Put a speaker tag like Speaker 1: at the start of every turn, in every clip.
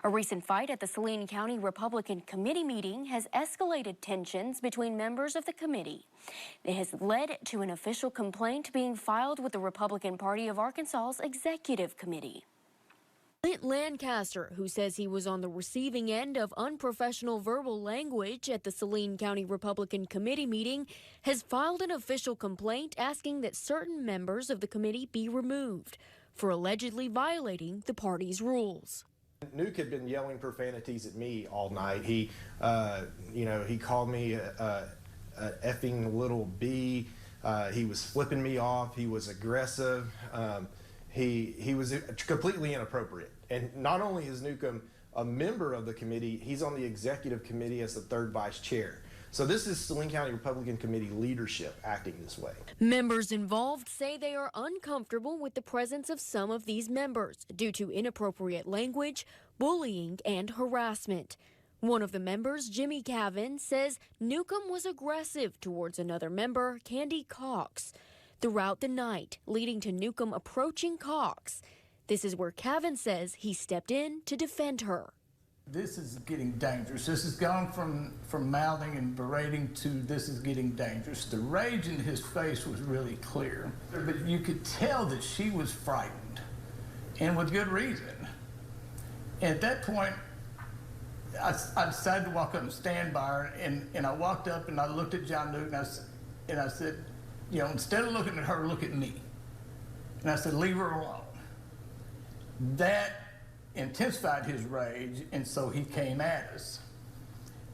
Speaker 1: A recent fight at the Saline County Republican Committee meeting has escalated tensions between members of the committee. It has led to an official complaint being filed with the Republican Party of Arkansas's Executive Committee. Clint Lancaster, who says he was on the receiving end of unprofessional verbal language at the Saline County Republican Committee meeting, has filed an official complaint asking that certain members of the committee be removed for allegedly violating the party's rules.
Speaker 2: Nuke had been yelling profanities at me all night. He called me a effing little bee. He was flipping me off. He was aggressive. He was completely inappropriate. And not only is Newcomb a member of the committee, he's on the executive committee as the third vice chair. So this is Saline County Republican Committee leadership acting this way.
Speaker 1: Members involved say they are uncomfortable with the presence of some of these members due to inappropriate language, bullying, and harassment. One of the members, Jimmy Cavan, says Newcomb was aggressive towards another member, Candy Cox, throughout the night, leading to Newcomb approaching Cox. This is where Cavan says he stepped in to defend her.
Speaker 3: This is getting dangerous. This has gone from mouthing and berating to this is getting dangerous. The rage in his face was really clear, but you could tell that she was frightened, and with good reason. And at that point, I decided to walk up and stand by her, and I walked up and I looked at John Newton and I said, you know, instead of looking at her, look at me. And I said, leave her alone. That intensified his rage, and so he came at us.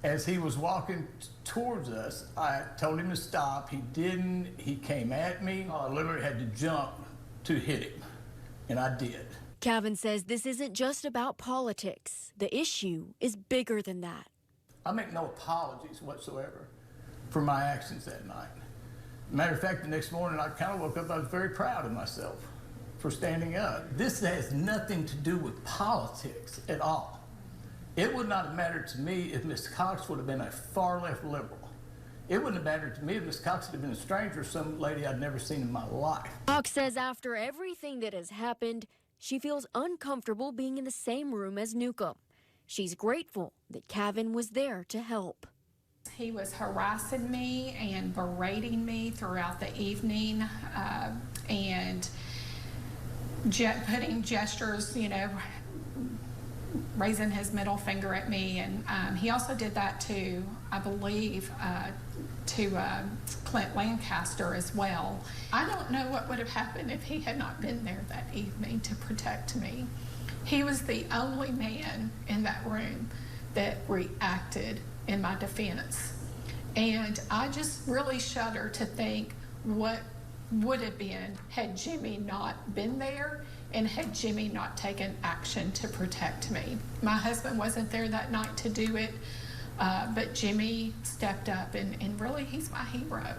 Speaker 3: As he was walking towards us, I told him to stop. He didn't. He came at me. I literally had to jump to hit him, and I did.
Speaker 1: Cavan says this isn't just about politics. The issue is bigger than that.
Speaker 3: I make no apologies whatsoever for my actions that night. Matter of fact, the next morning I kind of woke up, I was very proud of myself for standing up. This has nothing to do with politics at all. It would not have mattered to me if Ms. Cox would have been a far-left liberal. It wouldn't have mattered to me if Ms. Cox had been a stranger, some lady I'd never seen in my life.
Speaker 1: Cox says after everything that has happened, she feels uncomfortable being in the same room as Newcomb. She's grateful that Cavan was there to help.
Speaker 4: He was harassing me and berating me throughout the evening and putting gestures, you know, raising his middle finger at me. And he also did that to, I believe, to Clint Lancaster as well. I don't know what would have happened if he had not been there that evening to protect me. He was the only man in that room that reacted in my defense. And I just really shudder to think what would have been had Jimmy not been there and had Jimmy not taken action to protect me. My husband wasn't there that night to do it, but Jimmy stepped up, and really he's my hero.